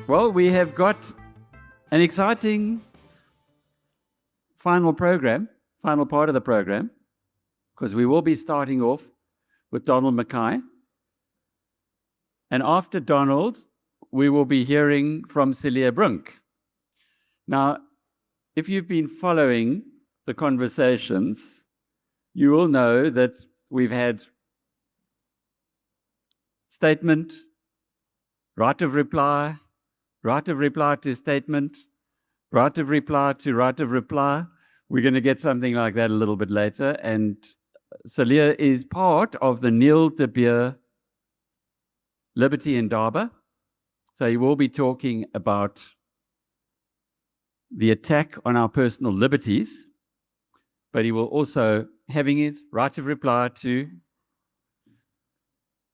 Well, we have got an exciting final part of the program, because we will be starting off with Donald Mackay. And after Donald, we will be hearing from Celia Brink. Now, if you've been following the conversations, you will know that we've had statement, right of reply to statement, right of reply to right of reply. We're going to get something like that a little bit later. And Celia is part of the Neil de Beer Liberty Indaba. So he will be talking about the attack on our personal liberties, but he will also having his right of reply to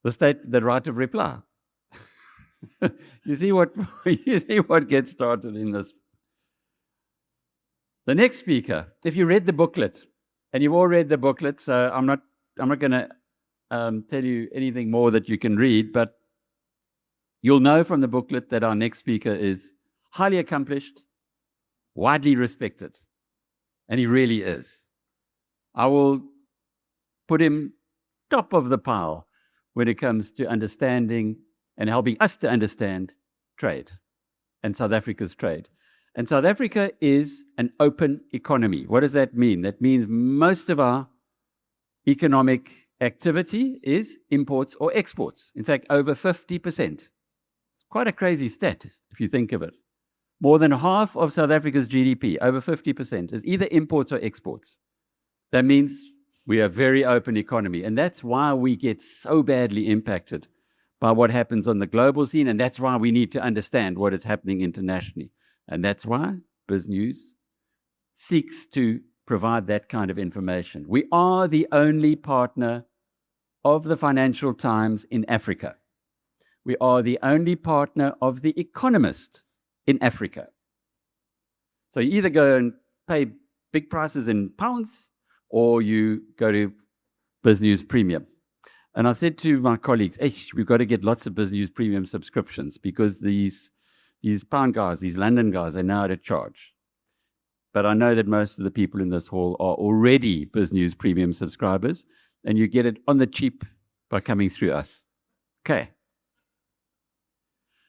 the right of reply. You see what gets started in this. The next speaker, if you read the booklet, and you've all read the booklet, so I'm not going to tell you anything more that you can read, but you'll know from the booklet that our next speaker is highly accomplished, widely respected, and he really is. I will put him top of the pile when it comes to understanding and helping us to understand trade and South Africa's trade. And South Africa is an open economy. What does that mean? That means most of our economic activity is imports or exports. In fact, over 50%. It's quite a crazy stat if you think of it. More than half of South Africa's GDP, over 50%, is either imports or exports. That means we are a very open economy. And that's why we get so badly impacted by what happens on the global scene. And that's why we need to understand what is happening internationally. And that's why BizNews seeks to provide that kind of information. We are the only partner of the Financial Times in Africa. We are the only partner of The Economist in Africa. So you either go and pay big prices in pounds, or you go to BizNews Premium. And I said to my colleagues, we've got to get lots of BizNews Premium subscriptions, because these pound guys, these London guys, are now out of charge. But I know that most of the people in this hall are already BizNews Premium subscribers, and you get it on the cheap by coming through us. Okay.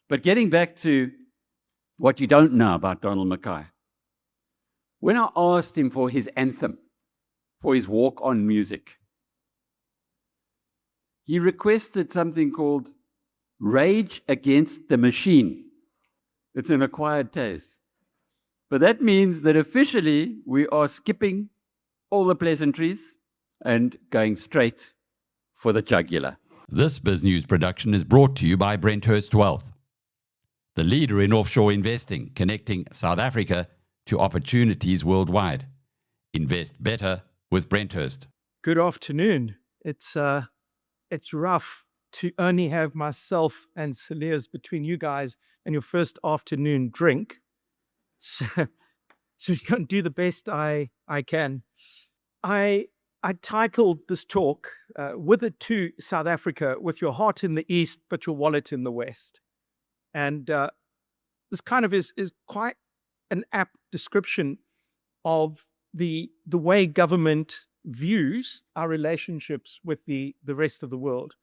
But getting back to what you don't know about Donald Mackay. When I asked him for his anthem, for his walk-on music, he requested something called Rage Against the Machine. It's an acquired taste. But that means that officially we are skipping all the pleasantries and going straight for the jugular. This BizNews production is brought to you by Brenthurst Wealth, the leader in offshore investing, connecting South Africa to opportunities worldwide. Invest better with Brenthurst. Good afternoon. It's rough to only have myself and Celia's between you guys and your first afternoon drink. So we're going to do the best I can. I titled this talk, With It to South Africa, with your heart in the East, but your wallet in the West. And this kind of is quite an apt description of the way government views our relationships with the rest of the world.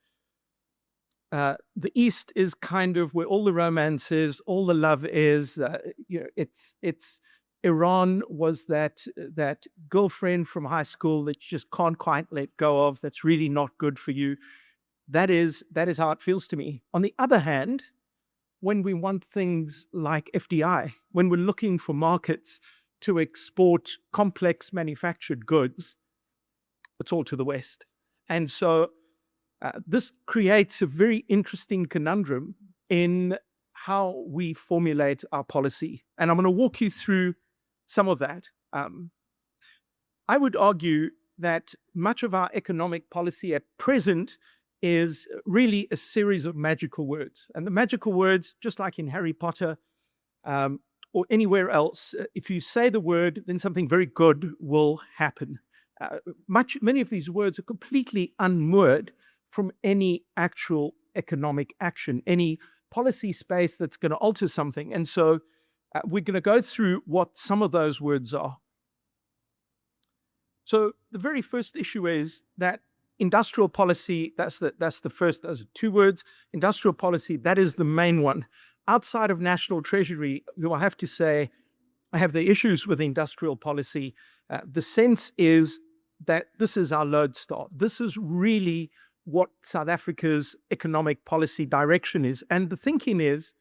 The East is kind of where all the romance is, all the love is. It's Iran was that girlfriend from high school that you just can't quite let go of. That's really not good for you. That is how it feels to me. On the other hand, when we want things like FDI, when we're looking for markets to export complex manufactured goods, it's all to the West. And so this creates a very interesting conundrum in how we formulate our policy. And I'm going to walk you through some of that. I would argue that much of our economic policy at present is really a series of magical words. And the magical words, just like in Harry Potter or anywhere else, if you say the word, then something very good will happen. Many of these words are completely unmoored from any actual economic action, any policy space that's going to alter something. And so we're going to go through what some of those words are. So the very first issue is that industrial policy, that's the first, those are two words. Industrial policy, that is the main one. Outside of national treasury, I have to say, I have the issues with industrial policy. The sense is that this is our lodestar. This is really what South Africa's economic policy direction is. And the thinking is,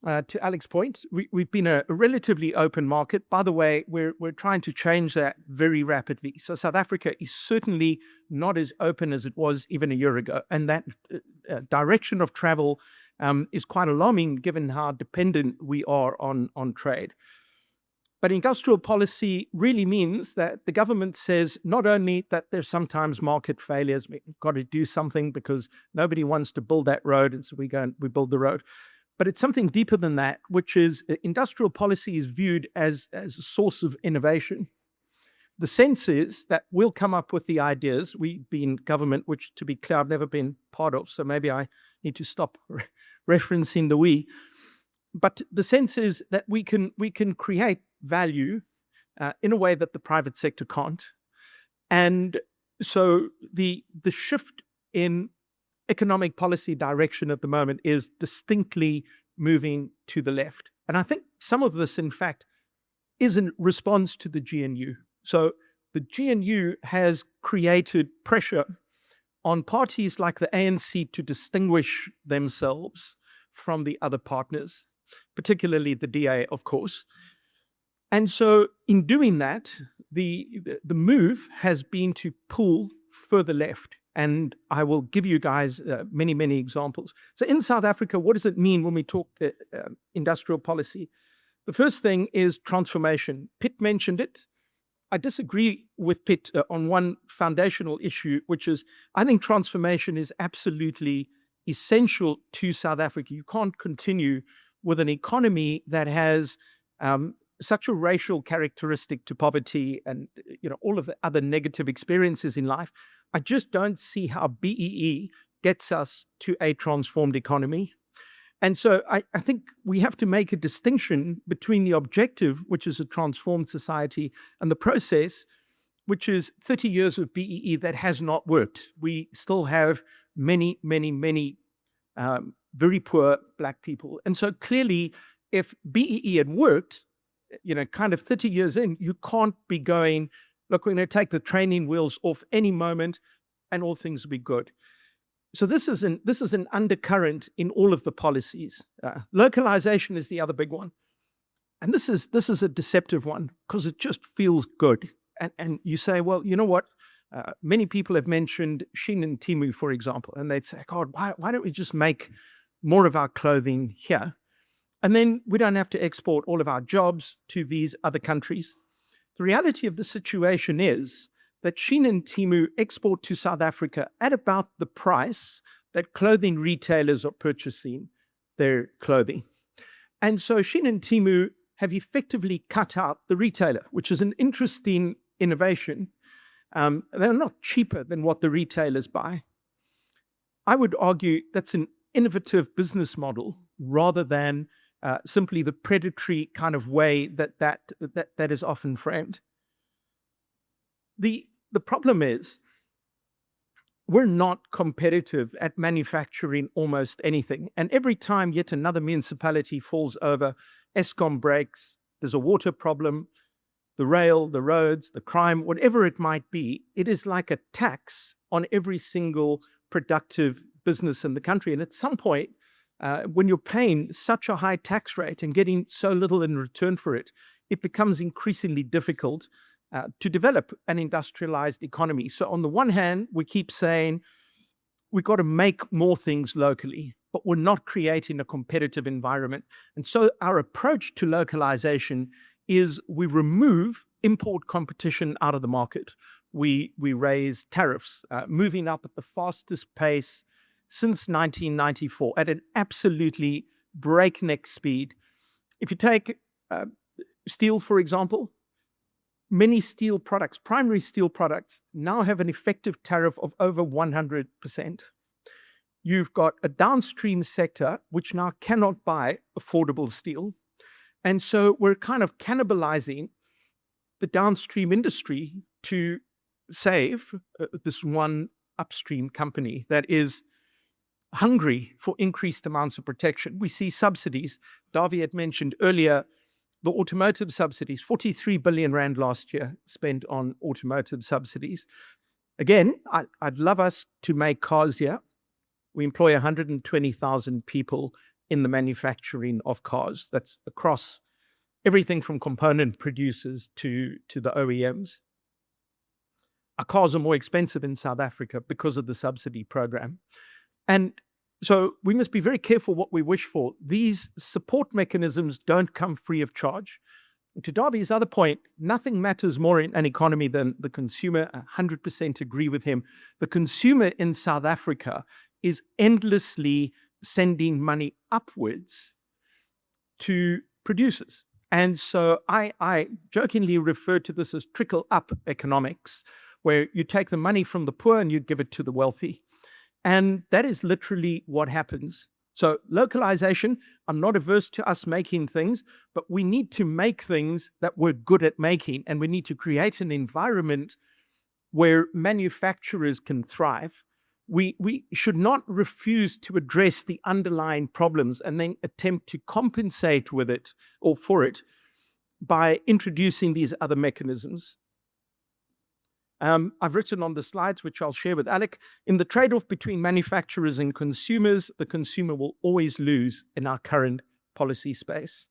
to Alex's point, we've been a relatively open market. By the way, we're trying to change that very rapidly. So South Africa is certainly not as open as it was even a year ago. And that direction of travel is quite alarming given how dependent we are on trade. But industrial policy really means that the government says not only that there's sometimes market failures, we've got to do something because nobody wants to build that road, and so we go and we build the road. But it's something deeper than that, which is industrial policy is viewed as a source of innovation. The sense is that we'll come up with the ideas. We being government, which to be clear, I've never been part of, so maybe I need to stop referencing the we. But the sense is that we can create value in a way that the private sector can't. And so the shift in economic policy direction at the moment is distinctly moving to the left. And I think some of this, in fact, is in response to the GNU. So the GNU has created pressure on parties like the ANC to distinguish themselves from the other partners, particularly the DA, of course. And so in doing that, the move has been to pull further left. And I will give you guys many, many examples. So in South Africa, what does it mean when we talk industrial policy? The first thing is transformation. Pitt mentioned it. I disagree with Pitt on one foundational issue, which is I think transformation is absolutely essential to South Africa. You can't continue with an economy that has such a racial characteristic to poverty and all of the other negative experiences in life. I just don't see how BEE gets us to a transformed economy. And so I think we have to make a distinction between the objective, which is a transformed society, and the process, which is 30 years of BEE that has not worked. We still have many, many, many very poor Black people. And so clearly, if BEE had worked, kind of 30 years in, you can't be going, look, we're going to take the training wheels off any moment and all things will be good. So this is an undercurrent in all of the policies. Localization is the other big one. And this is a deceptive one because it just feels good. And you say, well, you know what? Many people have mentioned Shein and Temu, for example, and they'd say, God, why don't we just make more of our clothing here? And then we don't have to export all of our jobs to these other countries. The reality of the situation is that Shein and Temu export to South Africa at about the price that clothing retailers are purchasing their clothing. And so Shein and Temu have effectively cut out the retailer, which is an interesting innovation. They're not cheaper than what the retailers buy. I would argue that's an innovative business model rather than simply the predatory kind of way that is often framed. The problem is we're not competitive at manufacturing almost anything. And every time yet another municipality falls over, Eskom breaks, there's a water problem, the rail, the roads, the crime, whatever it might be, it is like a tax on every single productive business in the country. And at some point, when you're paying such a high tax rate and getting so little in return for it, it becomes increasingly difficult to develop an industrialized economy. So on the one hand, we keep saying we've got to make more things locally, but we're not creating a competitive environment. And so our approach to localization is we remove import competition out of the market. We raise tariffs, moving up at the fastest pace since 1994 at an absolutely breakneck speed. If you take steel, for example, many steel products, primary steel products, now have an effective tariff of over 100%. You've got a downstream sector which now cannot buy affordable steel. And so we're kind of cannibalizing the downstream industry to save this one upstream company that is hungry for increased amounts of protection. We see subsidies. Davi had mentioned earlier the automotive subsidies, 43 billion rand last year spent on automotive subsidies. Again, I'd love us to make cars here. We employ 120,000 people in the manufacturing of cars. That's across everything from component producers to the OEMs. Our cars are more expensive in South Africa because of the subsidy program. And so we must be very careful what we wish for. These support mechanisms don't come free of charge. And to Davi's other point, nothing matters more in an economy than the consumer. 100% agree with him. The consumer in South Africa is endlessly sending money upwards to producers. And so I jokingly refer to this as trickle-up economics, where you take the money from the poor and you give it to the wealthy. And that is literally what happens. So localization, I'm not averse to us making things, but we need to make things that we're good at making. And we need to create an environment where manufacturers can thrive. We should not refuse to address the underlying problems and then attempt to compensate with it or for it by introducing these other mechanisms. I've written on the slides, which I'll share with Alec, in the trade-off between manufacturers and consumers, the consumer will always lose in our current policy space.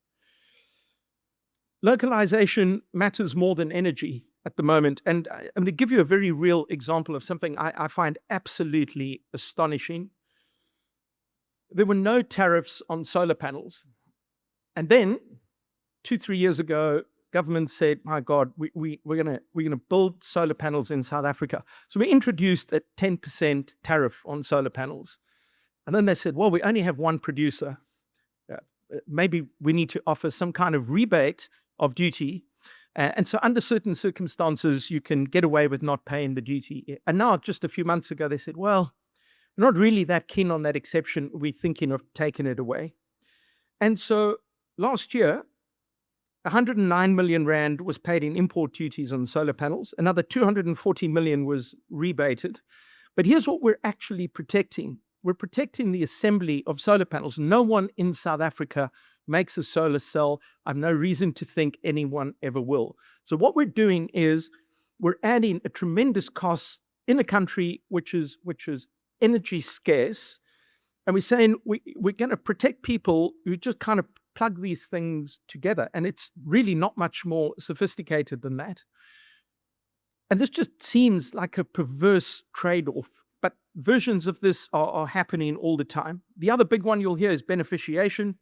Localization matters more than energy at the moment. And I'm going to give you a very real example of something I find absolutely astonishing. There were no tariffs on solar panels. And then 2-3 years ago, government said, my God, we're gonna build solar panels in South Africa. So we introduced a 10% tariff on solar panels. And then they said, well, we only have one producer. Maybe we need to offer some kind of rebate of duty. And so under certain circumstances, you can get away with not paying the duty. And now, just a few months ago, they said, well, we're not really that keen on that exception. We're thinking of taking it away. And so last year, 109 million rand was paid in import duties on solar panels. Another 240 million was rebated. But here's what we're actually protecting. We're protecting the assembly of solar panels. No one in South Africa makes a solar cell. I have no reason to think anyone ever will. So what we're doing is we're adding a tremendous cost in a country which is energy scarce. And we're saying we're going to protect people who just kind of plug these things together. And it's really not much more sophisticated than that. And this just seems like a perverse trade-off. But versions of this are happening all the time. The other big one you'll hear is beneficiation.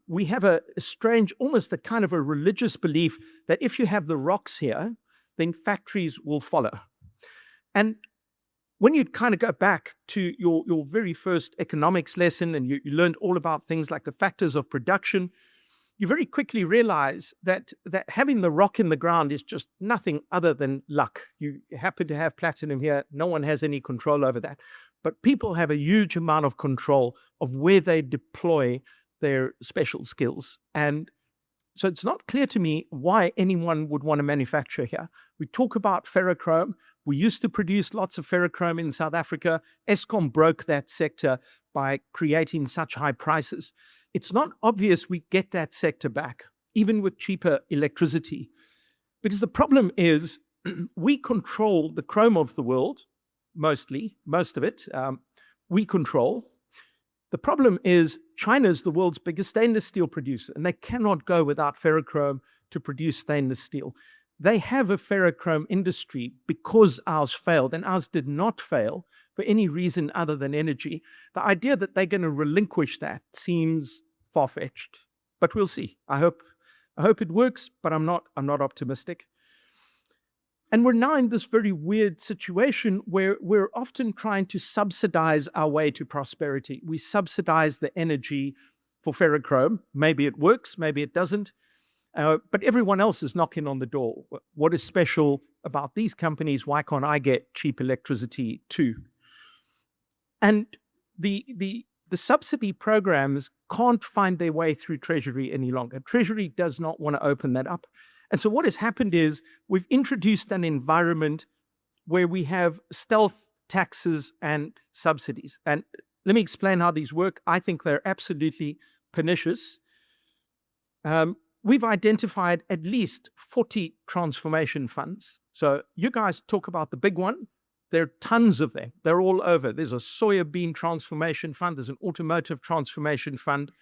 We have a strange, almost a kind of a religious belief that if you have the rocks here, then factories will follow. And when you kind of go back to your very first economics lesson and you learned all about things like the factors of production, you very quickly realize that having the rock in the ground is just nothing other than luck. You happen to have platinum here. No one has any control over that. But people have a huge amount of control of where they deploy their special skills. And so it's not clear to me why anyone would want to manufacture here. We talk about ferrochrome. We used to produce lots of ferrochrome in South Africa. Eskom broke that sector by creating such high prices. It's not obvious we get that sector back, even with cheaper electricity. Because the problem is we control the chrome of the world, most of it, we control. The problem is China is the world's biggest stainless steel producer, and they cannot go without ferrochrome to produce stainless steel. They have a ferrochrome industry because ours failed, and ours did not fail for any reason other than energy. The idea that they're going to relinquish that seems far-fetched, but we'll see. I hope it works, but I'm not optimistic. And we're now in this very weird situation where we're often trying to subsidize our way to prosperity. We subsidize the energy for ferrochrome. Maybe it works, maybe it doesn't. But everyone else is knocking on the door. What is special about these companies? Why can't I get cheap electricity too? And the subsidy programs can't find their way through Treasury any longer. Treasury does not want to open that up. And so what has happened is we've introduced an environment where we have stealth taxes and subsidies. And let me explain how these work. I think they're absolutely pernicious. We've identified at least 40 transformation funds. So you guys talk about the big one. There are tons of them. They're all over. There's a soybean transformation fund. There's an automotive transformation fund.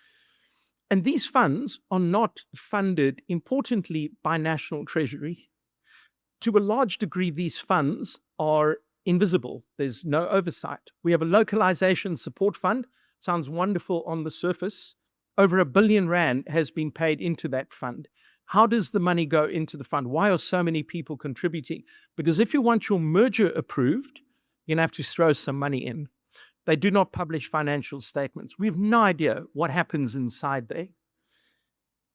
And these funds are not funded, importantly, by National Treasury. To a large degree, these funds are invisible. There's no oversight. We have a localization support fund. Sounds wonderful on the surface. Over R1 billion has been paid into that fund. How does the money go into the fund? Why are so many people contributing? Because if you want your merger approved, you're going to have to throw some money in. They do not publish financial statements. We have no idea what happens inside there.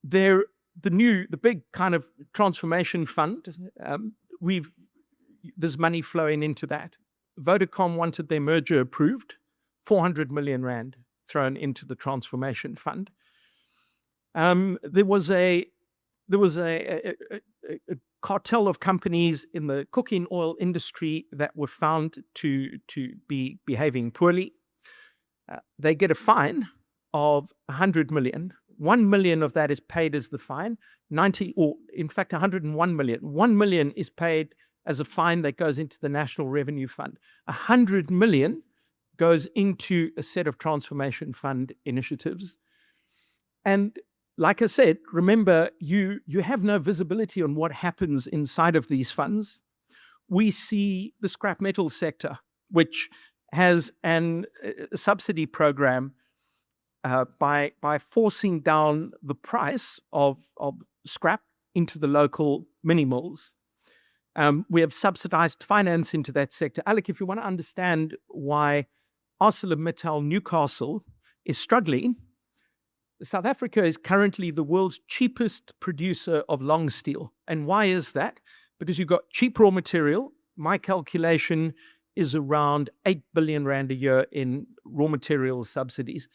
The big kind of transformation fund, there's money flowing into that. Vodacom wanted their merger approved, 400 million rand thrown into the transformation fund. There was a cartel of companies in the cooking oil industry that were found to be behaving poorly. They get a fine of 100 million. 1 million of that is paid as the fine. 101 million. 1 million is paid as a fine that goes into the National Revenue Fund. 100 million goes into a set of transformation fund initiatives. And like I said, remember, you have no visibility on what happens inside of these funds. We see the scrap metal sector, which has a subsidy program by forcing down the price of scrap into the local mini mills. We have subsidized finance into that sector. Alec, if you want to understand why ArcelorMittal Newcastle is struggling, South Africa is currently the world's cheapest producer of long steel. And why is that? Because you've got cheap raw material. My calculation is around 8 billion rand a year in raw material subsidies.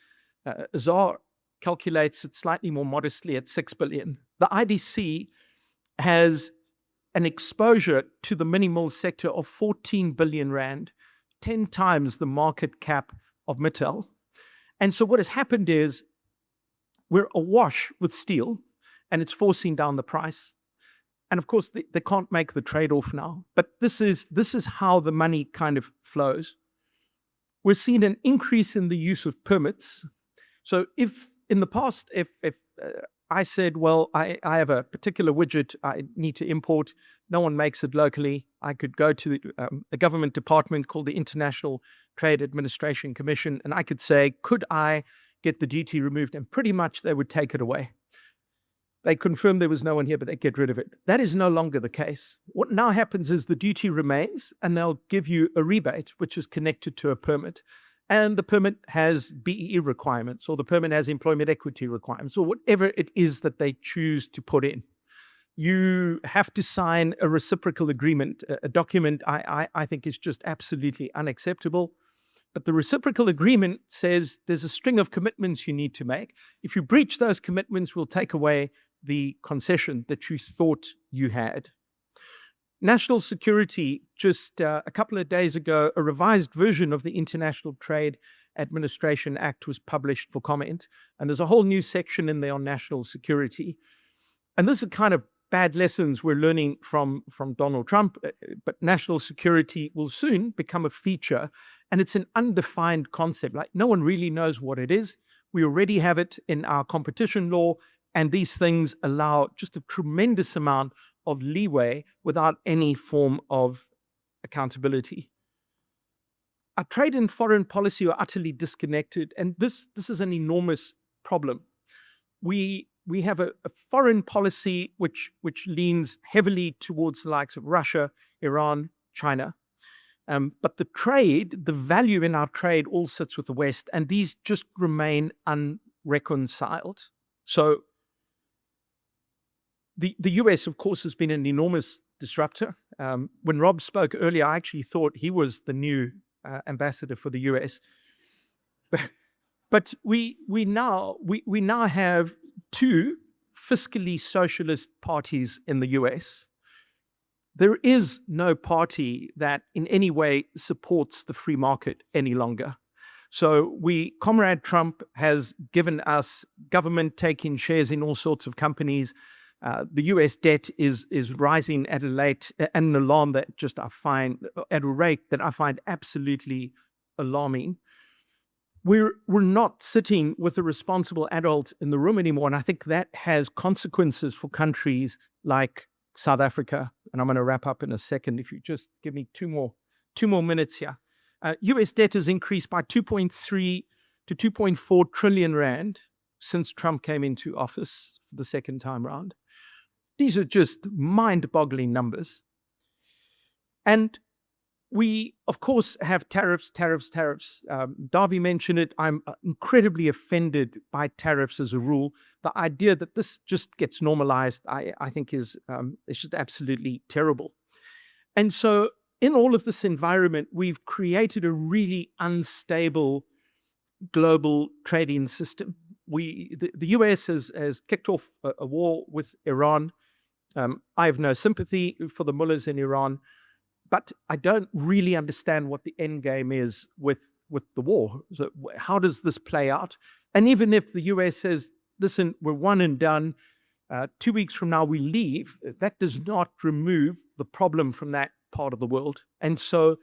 ZAR calculates it slightly more modestly at 6 billion. The IDC has an exposure to the mini mill sector of 14 billion rand, 10 times the market cap of Mittal. And so what has happened is we're awash with steel, and it's forcing down the price. And of course, they can't make the trade-off now. But this is how the money kind of flows. We're seeing an increase in the use of permits. So if in the past, if I said, well, I have a particular widget I need to import, no one makes it locally, I could go to a government department called the International Trade Administration Commission, and I could say, could I get the duty removed? And pretty much they would take it away. They confirmed there was no one here, but they get rid of it. That is no longer the case. What now happens is the duty remains, and they'll give you a rebate, which is connected to a permit. And the permit has BEE requirements, or the permit has employment equity requirements, or whatever it is that they choose to put in. You have to sign a reciprocal agreement, a document I think is just absolutely unacceptable. But the reciprocal agreement says there's a string of commitments you need to make. If you breach those commitments, we'll take away the concession that you thought you had. National security, just a couple of days ago, a revised version of the International Trade Administration Act was published for comment. And there's a whole new section in there on national security. And this is kind of bad lessons we're learning from Donald Trump, but national security will soon become a feature, and it's an undefined concept. Like, no one really knows what it is. We already have it in our competition law, and these things allow just a tremendous amount of leeway without any form of accountability. Our trade and foreign policy are utterly disconnected, and this is an enormous problem. We have a foreign policy which leans heavily towards the likes of Russia, Iran, China. But the trade, the value in our trade all sits with the West, and these just remain unreconciled. So The US, of course, has been an enormous disruptor. When Rob spoke earlier, I actually thought he was the new ambassador for the US. But we now have two fiscally socialist parties in the US. There is no party that in any way supports the free market any longer. So Comrade Trump has given us government taking shares in all sorts of companies. The US debt is rising at a rate that I find absolutely alarming. We're not sitting with a responsible adult in the room anymore, and I think that has consequences for countries like South Africa. And I'm going to wrap up in a second. If you just give me two more minutes here. US debt has increased by 2.3 to 2.4 trillion rand since Trump came into office for the second time round. These are just mind-boggling numbers. And we, of course, have tariffs. Darby mentioned it. I'm incredibly offended by tariffs as a rule. The idea that this just gets normalized, I think is it's just absolutely terrible. And so in all of this environment, we've created a really unstable global trading system. The US has kicked off a war with Iran. I have no sympathy for the mullahs in Iran, but I don't really understand what the end game is with the war. So how does this play out? And even if the US says, listen, we're one and done, 2 weeks from now we leave, that does not remove the problem from that part of the world. And so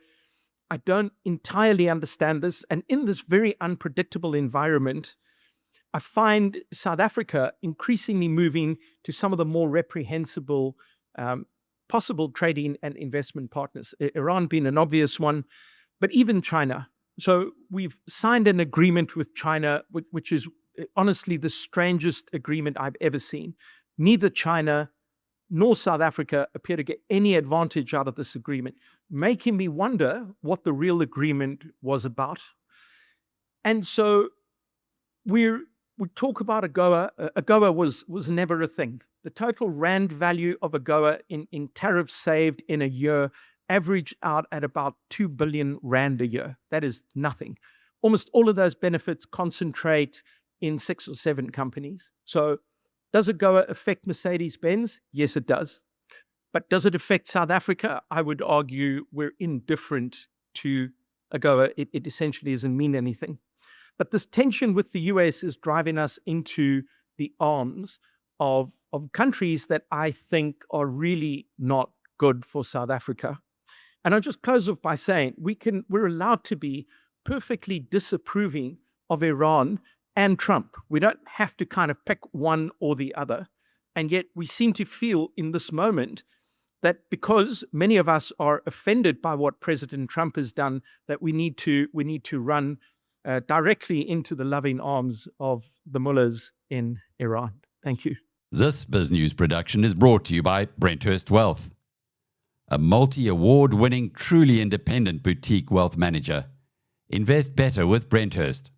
I don't entirely understand this. And in this very unpredictable environment, I find South Africa increasingly moving to some of the more reprehensible possible trading and investment partners, Iran being an obvious one, but even China. So we've signed an agreement with China, which is honestly the strangest agreement I've ever seen. Neither China nor South Africa appear to get any advantage out of this agreement, making me wonder what the real agreement was about. And so we talk about AGOA. AGOA was never a thing. The total rand value of AGOA in tariffs saved in a year averaged out at about 2 billion rand a year. That is nothing. Almost all of those benefits concentrate in 6 or 7 companies. So does AGOA affect Mercedes-Benz? Yes, it does. But does it affect South Africa? I would argue we're indifferent to AGOA. It essentially doesn't mean anything. But this tension with the US is driving us into the arms of countries that I think are really not good for South Africa. And I'll just close off by saying we're allowed to be perfectly disapproving of Iran and Trump. We don't have to kind of pick one or the other. And yet we seem to feel in this moment that because many of us are offended by what President Trump has done, that we need to run directly into the loving arms of the mullahs in Iran. Thank you. This BizNews production is brought to you by Brenthurst Wealth, a multi-award winning, truly independent boutique wealth manager. Invest better with Brenthurst.